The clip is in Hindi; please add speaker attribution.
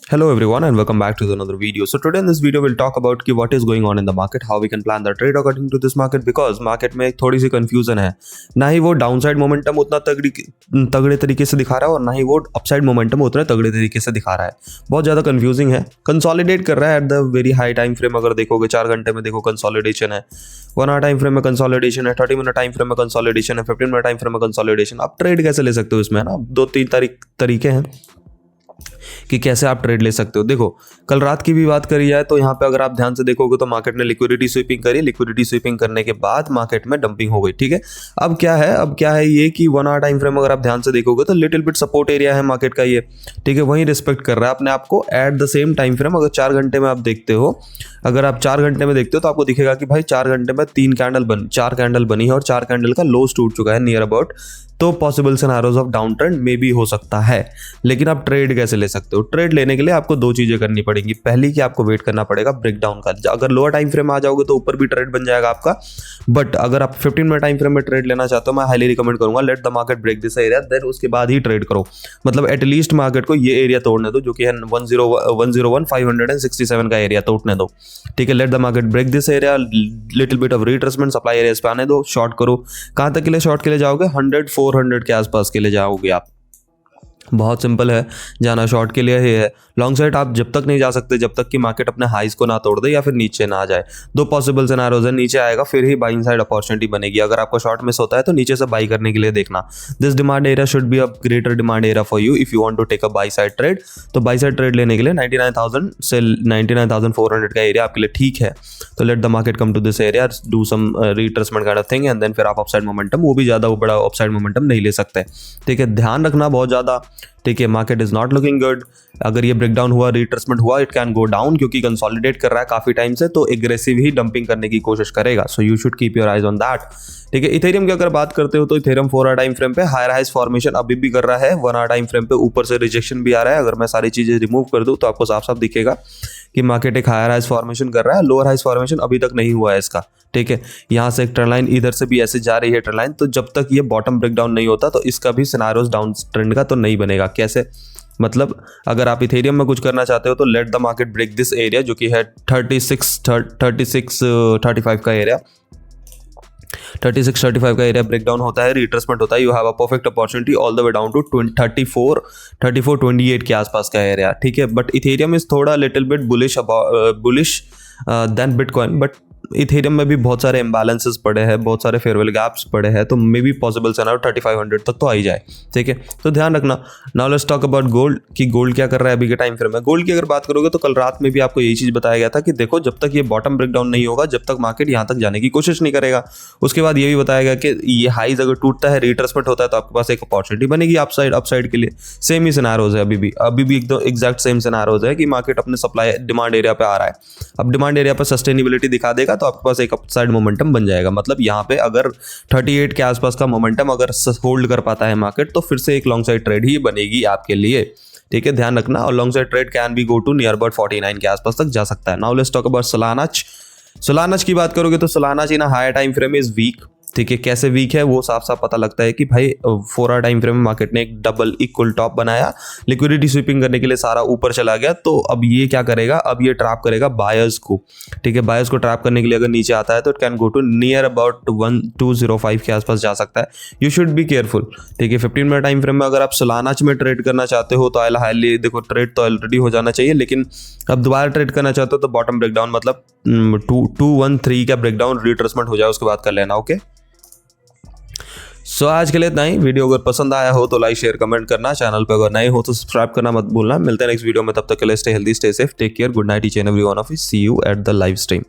Speaker 1: Hello everyone and welcome back to another video. So today in this video we'll talk about कि what is going on in the market, how we can plan the trade according to this market because market में थोड़ी सी confusion है. ना ही वो डाउनसाइड मोमेंटम उतना तगड़े तरीके से दिखा रहा है और ना ही वो अपसाइड मोमेंटम उतना तगड़े तरीके से दिखा रहा है. बहुत ज़्यादा कंफ्यूजिंग है. कंसोलिडेट कर रहा है at the very high time frame. अगर देखोगे 4 घंटे में देखो कंसोलिडेशन है, 1 आवर टाइम फ्रेम में कंसोलिडेशन है, 30 मिनट टाइम फ्रेम में कंसोलिडेशन है, 15 मिनट टाइम फ्रेम में कंसोलिडेशन. आप ट्रेड कैसे ले सकते हो इसमें, है ना. 2-3 तरीके हैं कि कैसे आप ट्रेड ले सकते हो. देखो कल रात की भी बात करी जाए तो यहाँ पे अगर आप ध्यान से देखोगे तो मार्केट ने लिक्विडिटी स्वीपिंग करी. लिक्विडिटी स्वीपिंग करने के बाद मार्केट में डंपिंग हो गई. ठीक है, अब क्या है ये कि 1 आवर टाइम फ्रेम अगर आप ध्यान से देखोगे तो लिटिल बिट सपोर्ट एरिया है मार्केट का ये. ठीक है, वहीं रिस्पेक्ट कर रहा है अपने आप को at the same time frame. अगर 4 घंटे में आप देखते हो, अगर आप 4 घंटे में देखते हो तो आपको दिखेगा कि भाई 4 घंटे में 4 कैंडल बनी है और 4 कैंडल का लोस टूट चुका है नियर अबाउट. तो possible scenarios of down trend में भी हो सकता है. लेकिन आप ट्रेड कैसे ले सकते हो? ट्रेड लेने के लिए आपको 2 चीजें करनी पड़ेंगी. पहली कि आपको वेट करना पड़ेगा ब्रेकडाउन का. अगर लोअर टाइम फ्रेम में आ जाओगे तो ऊपर भी ट्रेड बन जाएगा आपका. बट अगर आप 15 मिनट टाइम फ्रेम में ट्रेड लेना चाहते हो, मैं हाईली रिकमेंड करूंगा let the market break this area, then उसके बाद ही ट्रेड करो. मतलब एटलीस्ट मार्केट को ये एरिया तोड़ने दो जो कि है 101,567 का एरिया तोड़ने दो. ठीक है, let the market break this area, little bit of retracement supply area पे आने दो, शॉर्ट करो. कहां तक के लिए शॉर्ट के लिए जाओगे? 100-400 के आसपास के लिए जाओगे आप. बहुत सिंपल है, जाना शॉर्ट के लिए ही है. लॉन्ग साइड आप जब तक नहीं जा सकते जब तक कि मार्केट अपने हाइज को ना तोड़ दे या फिर नीचे ना आ जाए. 2 पॉसिबल सिनेरियोज है, नीचे आएगा फिर ही बाइंग साइड अपॉर्चुनिटी बनेगी. अगर आपका शॉर्ट मिस होता है तो नीचे से बाई करने के लिए देखना. This demand area should be a greater demand area for you if you want to take a buy side trade. तो बाई साइड ट्रेड लेने के लिए 99,000 से 99,400 का एरिया आपके लिए ठीक है. तो let the market come to this area, do some retracement kind of thing and then फिर आप अपसाइड मोमेंटम, वो भी ज़्यादा बड़ा अपसाइड मोमेंटम नहीं ले सकते. ठीक है, ध्यान रखना बहुत ज़्यादा. ठीक है, market is not looking good. अगर ये ब्रेकडाउन हुआ, रिट्रेसमेंट हुआ, इट कैन गो डाउन क्योंकि कंसोलिडेट कर रहा है काफी टाइम से, तो एग्रेसिव ही डंपिंग करने की कोशिश करेगा. So you should keep your eyes on that. ठीक है, इथेरियम की अगर बात करते हो तो इथेरियम 4 आवर टाइम फ्रेम पे हायर हाइज फॉर्मेशन अभी भी कर रहा है. 1 आवर टाइम फ्रेम पे ऊपर से रिजेक्शन भी आ रहा है. अगर मैं सारी चीजें रिमूव कर दूं तो आपको साफ साफ दिखेगा कि मार्केट एक हायर हाइज फॉर्मेशन कर रहा है. लोअर हाइज फॉर्मेशन अभी तक नहीं हुआ है इसका. ठीक है, यहाँ से एक ट्रेंड लाइन, इधर से भी ऐसे जा रही है ट्रेंड लाइन. तो जब तक ये बॉटम ब्रेकडाउन नहीं होता तो इसका भी सिनेरियोस डाउन ट्रेंड का तो नहीं बनेगा. कैसे? मतलब अगर आप इथेरियम में कुछ करना चाहते हो तो let the market break this area जो कि है 36-35 का एरिया. 36-35 का एरिया ब्रेकडाउन होता है, रिट्रेसमेंट होता है, you have a perfect opportunity all the way down to 34-28 के आसपास का एरिया. ठीक है, बट इथेरियम इज थोड़ा little bit bullish than bitcoin. But Ethereum में भी बहुत सारे इम्बैलेंसेस पड़े हैं, बहुत सारे फेयरवेल गैप्स पड़े हैं. तो मे बी पॉसिबल सिनेरियो 3500 तक तो आ ही जाए. ठीक है, तो ध्यान रखना. Now let's talk about gold कि गोल्ड क्या कर रहा है अभी के टाइम फ्रेम में. गोल्ड की अगर बात करोगे तो कल रात में भी आपको यही चीज बताया गया था कि देखो जब तक ये बॉटम ब्रेकडाउन नहीं होगा, जब तक मार्केट यहाँ तक जाने की कोशिश नहीं करेगा. उसके बाद ये भी बताया गया कि ये हाइज अगर टूटता है, रिट्रेसमेंट होता है, तो आपके पास एक अपॉर्चुनिटी बनेगी अपसाइड के लिए. सेम ही सिनेरियोज है अभी भी एकदम एग्जैक्ट सेम सिनेरियोज है कि मार्केट अपने सप्लाई डिमांड एरिया पे आ रहा है. अब डिमांड एरिया पर सस्टेनेबिलिटी दिखा देगा तो आपके पास एक साइड मोमेंटम बन जाएगा. मतलब यहाँ पे अगर 38 के आसपास का मोमेंटम अगर होल्ड कर पाता है मार्केट तो फिर से एक लॉन्ग साइड ट्रेड ही बनेगी आपके लिए. ठीक है, ध्यान रखना. और long side trade can be go to near about 49 के आसपास तक जा सकता है. नाउ लेट्स टॉक अबाउट सोलानाच की बात करोगे तो सोलानाच in higher time frame is weak. ठीक है, कैसे वीक है वो साफ साफ पता लगता है कि भाई 4 आवर टाइम फ्रेम में मार्केट ने एक डबल इक्वल टॉप बनाया, लिक्विडिटी स्वीपिंग करने के लिए सारा ऊपर चला गया. तो अब ये क्या करेगा? अब ये ट्रैप करेगा बायर्स को. ठीक है, बायर्स को ट्रैप करने के लिए अगर नीचे आता है तो it can go to near about 1205 के आसपास जा सकता है. You should be careful. ठीक है, 15 मिनट टाइम फ्रेम में अगर आप सोलानाच में ट्रेड करना चाहते हो तो हाईली देखो ट्रेड तो ऑलरेडी हो जाना चाहिए, लेकिन अब दोबारा ट्रेड करना चाहते हो तो बॉटम ब्रेकडाउन मतलब 213 का ब्रेकडाउन रिट्रेसमेंट हो जाए उसके बाद कर लेना. ओके, सो आज के लिए इतना ही. वीडियो अगर पसंद आया हो तो लाइक शेयर कमेंट करना. चैनल पे अगर नए हो तो सब्सक्राइब करना मत भूलना. मिलते हैं नेक्स्ट वीडियो में, तब तक के लिए stay healthy, stay safe, take care, good night each and every one of you. See you at the live stream.